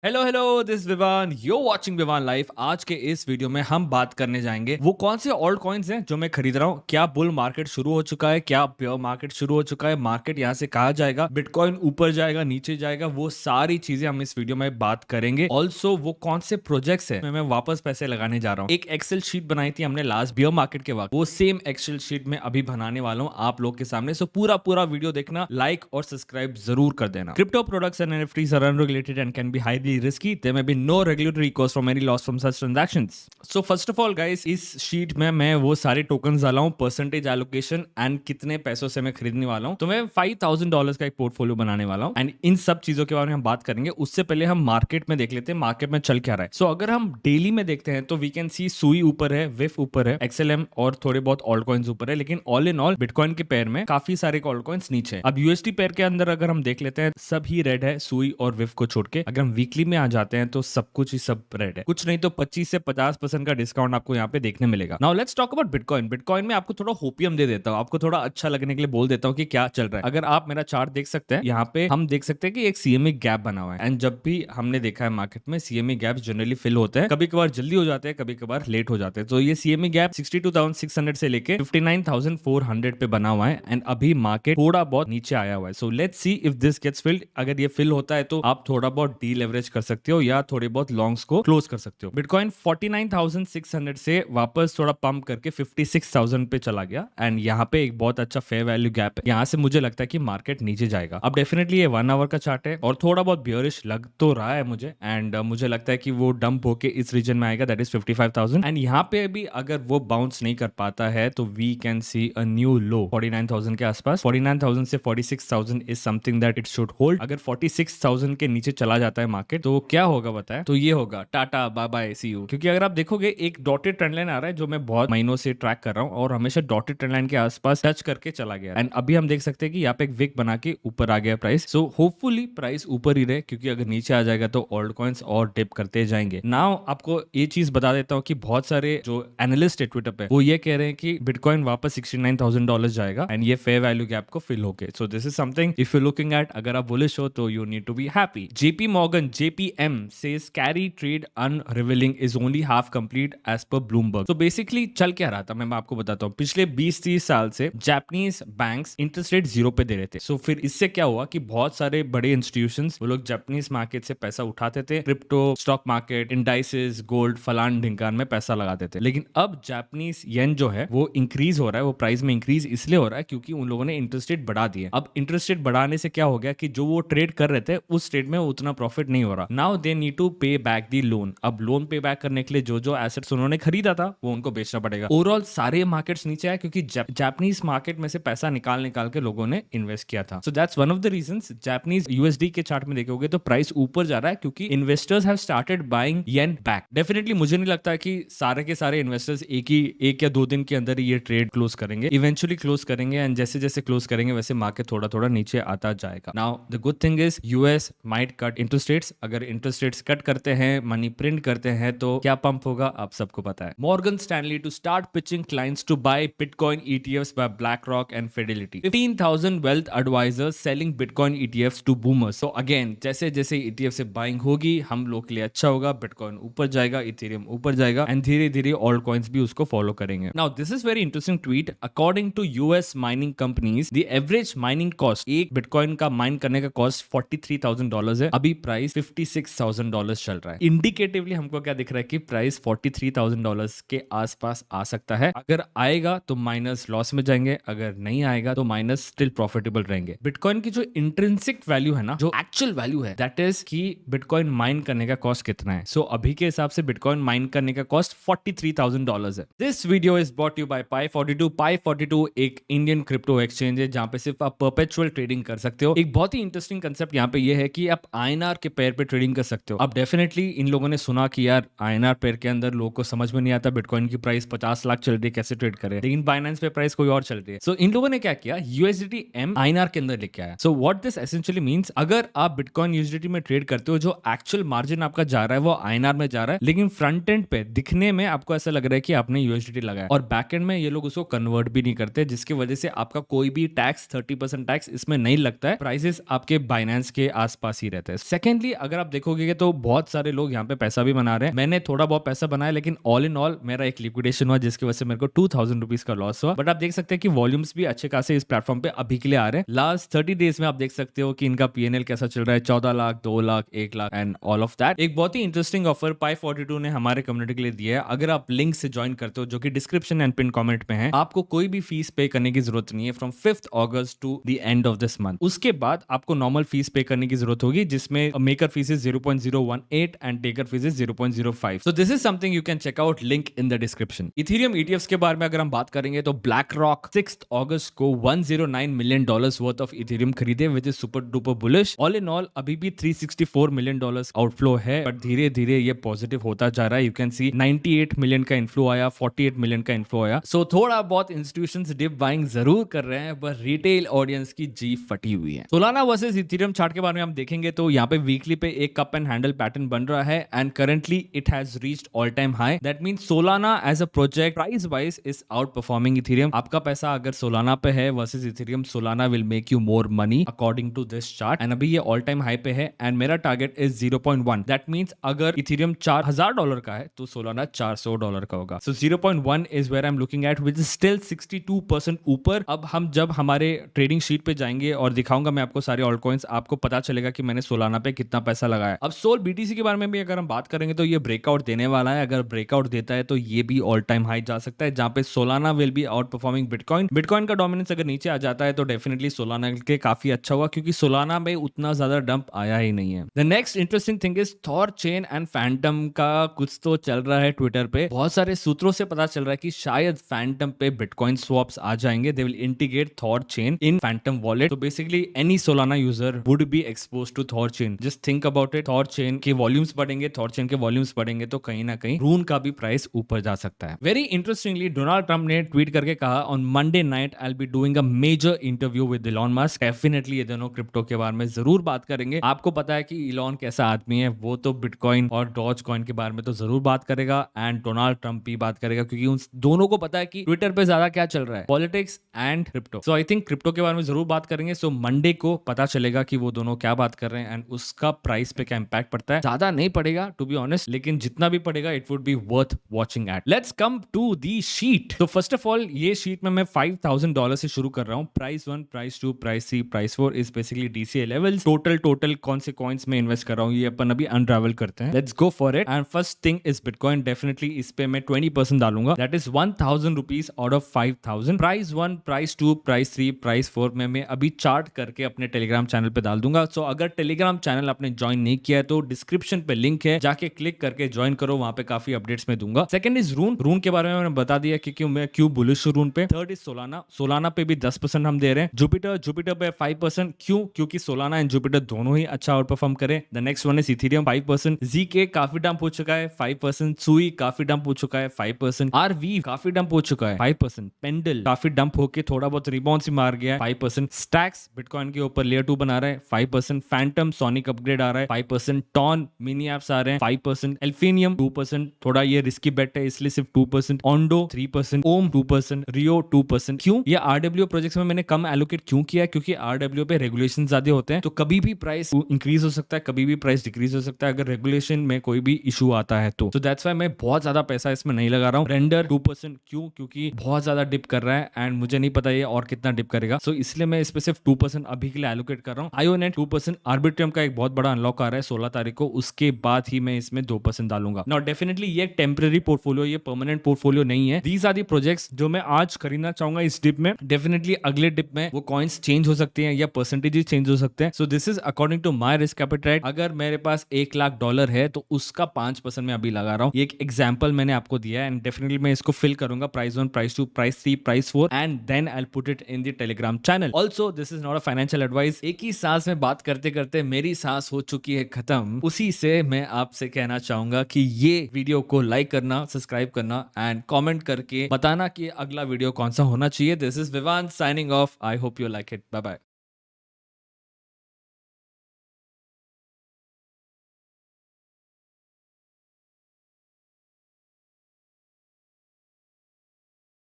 Hello hello, this Vivaan, you watching Vivaan life. आज के इस वीडियो में हम बात करने जाएंगे वो कौन से ऑल्ट कॉइन्स हैं जो मैं खरीद रहा हूँ। क्या बुल मार्केट शुरू हो चुका है, क्या बेयर मार्केट शुरू हो चुका है, मार्केट यहाँ से कहाँ जाएगा, बिटकॉइन ऊपर जाएगा नीचे जाएगा, वो सारी चीजें हम इस वीडियो में बात करेंगे। ऑल्सो वो कौन से प्रोजेक्ट्स है मैं वापस पैसे लगाने जा रहा हूँ। एक एक्सेल शीट बनाई थी हमने लास्ट बेयर मार्केट के वक्त, वो सेम एक्सेल शीट में अभी बनाने वाला हूँ आप लोग के सामने। सो पूरा पूरा वीडियो देखना, लाइक और सब्सक्राइब जरूर कर देना। Crypto products and NFTs are unregulated and can be highly risky. There may be no regulatory cost from any loss from such transactions. So first of all guys, इस sheet में मैं वो सारे token डाला हूँ, परसेंटेज एलोकेशन एंड कितने पैसों से मैं खरीदने वाला हूँ। तो मैं $5,000 का एक पोर्टफोलियो बनाने वाला हूँ एंड इन सब चीजों के बारे में हम बात करेंगे। उससे पहले हम मार्केट में देख लेते हैं मार्केट में चल क्या रहा है। सो अगर हम डेली में देखते हैं तो वी कैन सी सुई ऊपर है, विफ ऊपर है, एक्सएलएम और थोड़े बहुत ऑल्ट कॉइन्स ऊपर है, लेकिन ऑल इन ऑल बिटकॉइन के पेयर में काफी सारे ऑल्ट कॉइन्स नीचे है। अब यूएसडी पेयर के अंदर अगर हम देख लेते हैं सब ही रेड है, सुई और विफ को छोड़ के। अगर हम वीकली में आ जाते हैं तो सब कुछ ही सब रेड है, कुछ नहीं तो 25 से 50% का डिस्काउंट आपको यहाँ पे देखने मिलेगा। Now let's talk about bitcoin. Bitcoin में आपको थोड़ा होपियम दे देता हूँ, आपको थोड़ा अच्छा लगने के लिए बोल देता हूँ कि क्या चल रहा है। अगर आप मेरा चार्ट देख सकते हैं, यहाँ पे हम देख सकते हैं कि एक सीएमए गैप बना हुआ है एंड जब भी हमने देखा है मार्केट में सीएमए गैप जनरली फिल होते हैं, कभी कभार जल्दी हो जाते हैं, कभी कभार लेट हो जाते हैं। तो ये सीएमए गैप 62,600 से लेके 59,400 पे बना हुआ है एंड अभी मार्केट थोड़ा बहुत नीचे आया हुआ है। So let's see if this gets filled. अगर ये फिल होता है तो आप थोड़ा बहुत डी लेवरेज कर सकते हो या थोड़े बहुत लॉन्ग्स को क्लोज कर सकते हो। बिटकॉइन 49,600 से वापस थोड़ा पंप करके 56,000 पे चला गया एंड यहाँ पे एक बहुत अच्छा फेयर वैल्यू गैप है। यहाँ से मुझे लगता है कि मार्केट नीचे जाएगा। अब डेफिनेटली ये 1 आवर का चार्ट है और थोड़ा बहुत बियरिश लग तो रहा है मुझे एंड मुझे लगता है कि वो डंप होके इस रीजन में आएगा, दैट इज 55,000 एंड यहाँ पे भी अगर वो बाउंस नहीं कर पाता है तो we can see a new low 49,000 के आसपास। 49,000 से 46,000 is something that it should hold. अगर 46,000 के नीचे चला जाता है मार्केट तो क्या होगा बताएं? तो ये होगा tata bye bye see you. क्योंकि अगर आप देखोगे एक डॉटेड ट्रेंड लाइन आ रहा है जो मैं बहुत महीनों से ट्रैक कर रहा हूँ और हमेशा डॉटेड ट्रेंड लाइन के आसपास टच करके चला गया एंड अभी हम देख सकते हैं कि यहाँ पे एक विक बना के ऊपर आ गया प्राइस। सो होपफुली प्राइस ऊपर ही रहे, क्योंकि अगर नीचे आ जाएगा तो ऑल्ट कॉइन्स और डिप करते जाएंगे। नाउ आपको ये चीज बता देता हूँ कि बहुत सारे जो एनालिस्ट है ट्विटर पे वो ये कह रहे हैं कि बिटकॉइन वापस $69,000 जाएगा एंड ये फेयर वैल्यू गैप को फिल होके। So this is something if you looking at, अगर आप बुलिश हो तो you need to be happy. JP Morgan JPM says carry trade unravelling is only half complete as per Bloomberg. तो basically चल क्या रहा था मैं आपको बताता हूँ। पिछले 20-30 साल से जापानीज बैंक्स इंटरेस्ट रेट 0 पे दे रहे थे। सो फिर इससे क्या हुआ कि बहुत सारे बड़े इंस्टीट्यूशंस वो लोग जापानीज मार्केट से पैसा उठाते थे, crypto, stock market, indices, gold, फलान ढिंकान में पैसा लगाते थे। लेकिन अब जापानीज येन जो है वो इंक्रीज हो रहा है, वो प्राइस में इंक्रीज इसलिए हो रहा है क्योंकि उन लोगों ने इंटरेस्ट रेट बढ़ा दिए। अब इंटरेस्ट रेट बढ़ाने से क्या हो गया कि जो वो ट्रेड कर रहे थे उस ट्रेड में उतना प्रॉफिट नहीं हो रहा। नाउ दे नीड टू पे बैक दी लोन। अब लोन पे बैक करने के लिए जो जो एसेट्स उन्होंने खरीदा था वो उनको बेचना पड़ेगा। ओवरऑल सारे मार्केट्स नीचे आए क्योंकि जापानीज मार्केट में से पैसा निकाल निकाल के लोगों ने इन्वेस्ट किया था। So that's one of the reasons Japanese USD के चार्ट में देखोगे तो प्राइस ऊपर जा रहा है क्योंकि investors have started buying yen back. Definitely मुझे नहीं लगता कि सारे के सारे इन्वेस्टर्स एक या 2 दिन के अंदर ही ये ट्रेड क्लोज करेंगे। इवेंचुअली क्लोज करेंगे एंड जैसे जैसे क्लोज करेंगे वैसे मार्केट थोड़ा थोड़ा नीचे आता जाएगा। Now the good thing is US might cut interest rates. अगर इंटरेस्ट रेट्स कट करते हैं, मनी प्रिंट करते हैं तो क्या पंप होगा आप सबको पता है। Morgan Stanley to start pitching clients to buy bitcoin ETFs by BlackRock and Fidelity। 15,000 wealth advisors selling bitcoin ETFs to boomers. So again जैसे जैसे ETF से बाइंग होगी हम लोग के लिए अच्छा होगा, बिटकॉइन ऊपर जाएगा, इथेरियम ऊपर जाएगा एंड धीरे धीरे ऑल्ट कॉइन्स भी उसको फॉलो करेंगे। Now this is very interesting tweet. According to US mining companies the average mining cost, एक बिटकॉइन का माइन करने का कॉस्ट $43,000 है। अभी प्राइस $56,000 चल रहा है। इंडिकेटिवली हमको क्या दिख रहा है कि प्राइस $43,000 के आसपास आ सकता है। अगर आएगा तो माइनस लॉस में जाएंगे, अगर नहीं आएगा तो माइनस स्टिल प्रॉफिटेबल रहेंगे। बिटकॉइन की जो इंट्रिंसिक वैल्यू है ना, जो एक्चुअल वैल्यू है, दैट इज कि बिटकॉइन माइन करने का कॉस्ट कितना है। सो अभी के हिसाब से बिटकॉइन माइन करने का कॉस्ट $43,000 है। This video is brought you by Pi42। Pi42 एक इंडियन क्रिप्टो एक्सचेंज है जहां पे सिर्फ आप परपेचुअल ट्रेडिंग कर सकते हो। एक बहुत ही इंटरेस्टिंग कंसेप्ट यहाँ पे ये है कि आप INR के पेयर पे ट्रेडिंग कर सकते हो। अब डेफिनेटली इन लोगों ने सुना कि यार INR पेयर के अंदर लोगों को समझ में नहीं आता बिटकॉइन की प्राइस 50 लाख चल रही है, कैसे ट्रेड करें, लेकिन बाइनेंस पे प्राइस कोई और चल रही है। सो इन लोगों ने क्या किया, USDT M INR के अंदर लेके आया। So what this essentially means, अगर आप बिटकॉइन USDT में ट्रेड करते हो जो एक्चुअल मार्जिन आपका जा रहा है वो INR में जा रहा है, लेकिन फ्रंट एंड पे दिखने में आपको ऐसा लग रहा है कि आपने USDT लगाया और बैक एंड में ये लोग उसको कन्वर्ट भी नहीं करते, जिसकी वजह से आपका कोई भी टैक्स 30% टैक्स इसमें नहीं लगता है। प्राइसेस आपके बाइनेंस के आसपास ही रहते हैं। सेकेंडली अगर आप देखोगे तो बहुत सारे लोग यहाँ पे पैसा भी बना रहे हैं। मैंने थोड़ा बहुत पैसा बनाया, लेकिन ऑल इन ऑल मेरा एक लिक्विडेशन हुआ जिसकी वजह से मेरे को 2000 रुपीज का लॉस हुआ। बट आप देख सकते हैं कि वॉल्यूम्स भी अच्छे खासे इस प्लेटफॉर्म पे अभी के लिए आ रहे हैं। लास्ट 30 डेज में आप देख सकते हो कि इनका पीएनएल कैसा चल रहा है, 14 lakh, 2 lakh, 1 lakh and all of that. एक बहुत ही इंटरेस्टिंग ऑफर पाई42 ने हमारे कम्युनिटी के लिए दिया है। अगर आप लिंक से ज्वाइन करते हो जो कि डिस्क्रिप्शन एंड पिन कमेंट में है, आपको कोई भी फीस पे करने की जरूरत नहीं है from 5th August to the end of this month. उसके बाद आपको नॉर्मल फीस पे करने की जरूरत होगी जिसमें maker fees is 0.018 and taker fees is 0.05। So this is something you can check out, link in the description. Ethereum ETFs के बारे में अगर हम बात करेंगे तो ब्लैक रॉक 6th अगस्त को $109 मिलियन वर्थ ऑफ इथेरियम खरीदे, which is super duper bullish. All in all अभी भी $364 मिलियन आउटफ्लो है, बट धीरे धीरे ये पॉजिटिव होता जा रहा है। यू कैन सी 98 मिलियन का इनफ्लो आया, 48 मिलियन का इनफ्लो आया। सो थोड़ा बहुत इंस्टीट्यूशंस डिप बाइंग जरूर कर रहे हैं, पर रिटेल ऑडियंस की जी फटी हुई है। सोलाना वर्सेस इथेरियम चार्ट के बारे में हम देखेंगे तो यहाँ पे वीकली पे एक कप एंड हैंडल पैटर्न बन रहा है and currently it has reached all time high. That means Solana as a project price wise is outperforming Ethereum. आपका पैसा अगर सोलाना पे है versus Ethereum, Solana will make you more money according to this chart. And अभी ये all time high पे है एंड मेरा टारगेट इज 0.1। दैट मींस अगर इथेरियम $4000 का है तो सोलाना $400 का होगा। So 0.1 is where I am looking at, which is still 62% ऊपर। अब हम जब हमारे ट्रेडिंग शीट पे जाएंगे और दिखाऊंगा मैं आपको सारे ऑल्ट कॉइन्स, आपको पता चलेगा कि मैंने सोलाना पे कितना पैसा लगाया। अब सोल बीटीसी के बारे में भी अगर हम बात करेंगे तो ये ब्रेकआउट देने वाला है। अगर ब्रेकआउट देता है तो ये भी ऑल टाइम हाई जा सकता है, जहां पे Solana will be out performing bitcoin. Bitcoin का डोमिनेंस अगर नीचे आ जाता है तो डेफिनेटली सोलाना के काफी अच्छा होगा, क्योंकि सोलाना में उतना ज्यादा डंप आया ही नहीं है। The next interesting thing is Thor chain and Phantom का कुछ तो चल रहा है ट्विटर पे। बहुत सारे सूत्रों से पता चल रहा है कि शायद फैंटम पे बिटकॉइन स्वैप्स आ जाएंगे। They will integrate Thor chain in Phantom wallet. तो basically any Solana user would be expose to Thor chain. Just think about it, Thor chain के वॉल्यूम्स बढ़ेंगे, थॉर चेन के वॉल्यूम्स बढ़ेंगे तो कहीं ना कहीं रून का भी प्राइस ऊपर जा सकता है। वेरी इंटरेस्टिंगली डोनाल्ड ट्रंप ने ट्वीट करके कहा, on Monday night I will be doing a major interview with Elon Musk. Definitely ये दोनों क्रिप्टो के बारे में जरूर बात करेंगे। आपको पता है कि इलॉन कैसा आदमी है, वो तो बिटकॉइन और डॉज कॉइन के बारे में तो जरूर बात करेगा एंड डोनाल्ड ट्रंप भी बात करेगा, क्योंकि उन दोनों को पता है कि ट्विटर पे ज्यादा क्या चल रहा है, politics and crypto. So I think crypto के बारे में जरूर बात करेंगे। सो मंडे को पता चलेगा कि वो दोनों क्या बात कर रहे हैं एंड उसका प्राइस पे क्या इंपैक्ट पड़ता है। ज्यादा नहीं पड़ेगा टू बी ऑनेस्ट, लेकिन जितना भी पड़ेगा it would be worth watching at. Let's come to the sheet. तो फर्स्ट ऑफ ऑल ये शीट में मैं $5000 से शुरू कर रहा हूँ। Price 1, price 2, price 3, price 4 is basically DCA levels. Total कौन से कॉइन्स में इन्वेस्ट कर रहा हूँ ये अपन अभी अनरावल करते हैं। Let's go for it. And first thing is bitcoin. Definitely इस पे मैं 20% डालूंगा, that is 1000 rupees out of 5000। Price 1, price 2, price 3, price 4 में मैं अभी चार्ट करके अपने टेलीग्राम चैनल पे डाल दूंगा। सो अगर टेलीग्राम चैनल आपने ज्वाइन नहीं किया है तो डिस्क्रिप्शन पे लिंक है, जाके क्लिक करके ज्वाइन करो, वहां पे काफी अपडेट्स में दूंगा। Second is रून। रून के बारे में मैंने बता दिया कि मैं क्यों बुलिश हूं रून पे। Third is Solana. सोलाना पे भी 10% हम दे रहे हैं। जुपिटर पे 5%। क्यों? क्योंकि सोलाना एंड जुपिटर दोनों ही अच्छा आउट परफॉर्म करे। The next one is Ethereum 5%। GK काफी डंप हो चुका है 5%। सुई काफी डंप हो चुका है 5%। आरवी काफी डंप हो चुका है 5%। पेंडल काफी डंप होके थोड़ा बहुत रिबाउंड से मार गया है 5%। स्टैक्स बिटकॉइन के ऊपर लेयर 2 बना रहा है 5%। फैंटम सोनिक अपग्रेड आ रहा है 5%। टॉन मिनी एप्स आ रहे हैं 5%। एल्फिनियम 2%, थोड़ा ये रिस्की बेट है इसलिए सिर्फ 2%। ऑन्डो 3%। ओम 2%। रियो 2%। क्यों? ये आरडब्ल्यू प्रोजेक्ट्स में मैंने कम एलोकेट क्यों किया है? क्योंकि आरडब्ल्यू पे रेगुलेशन ज्यादा होते हैं, तो कभी भी प्राइस इंक्रीज हो सकता है, कभी भी प्राइस डिक्रीज हो सकता है अगर रेगुलेशन में कोई भी इशू आता है तो। दैट्स व्हाई मैं बहुत ज्यादा पैसा इसमें नहीं लगा रहा हूँ। रेंडर 2%। क्यों? क्योंकि बहुत ज्यादा डिप कर रहा है एंड मुझे नहीं पता ये और कितना डिप करेगा, सो इसलिए मैं इस पे सिर्फ 2% अभी के लिए एलोकेट कर रहा हूँ। आयोनेट 2%। आर्बिट्रियम का एक बहुत बड़ा अनलॉक आ रहा है 16 तारीख को, उसके बाद ही मैं इसमें 2% डालूंगा। नाउ डेफिनेटली ये टेम्पररी पोर्टफोलियो, ये परमानेंट पोर्टफोलियो नहीं है। दीज आर दी प्रोजेक्ट्स जो मैं आज खरीदना चाहूंगा इस डिप में। डेफिनेटली अगले डिप में वो कॉइन्स चेंज हो सकते हैं या परसेंटेजेस चेंज हो सकते हैं। So this is according to my risk appetite. अगर मेरे पास $1,00,000 है तो उसका 5% मैं अभी लगा रहा हूँ। ये एक एग्जांपल मैंने आपको दिया है एंड डेफिनेटली मैं इसको फिल करूंगा price 1, price 2, price 3, price 4 and then I will put it in the Telegram channel. Also this is not a financial advice. एक ही सांस में बात करते करते मेरी सांस हो चुकी है खत्म। उसी से मैं आपसे कहना चाहूंगा कि ये वीडियो को लाइक करना, सब्सक्राइब करना एंड कमेंट करके बताना कि अगला वीडियो कौन सा होना चाहिए। This is Vivaan signing off. I hope you like it. Bye bye.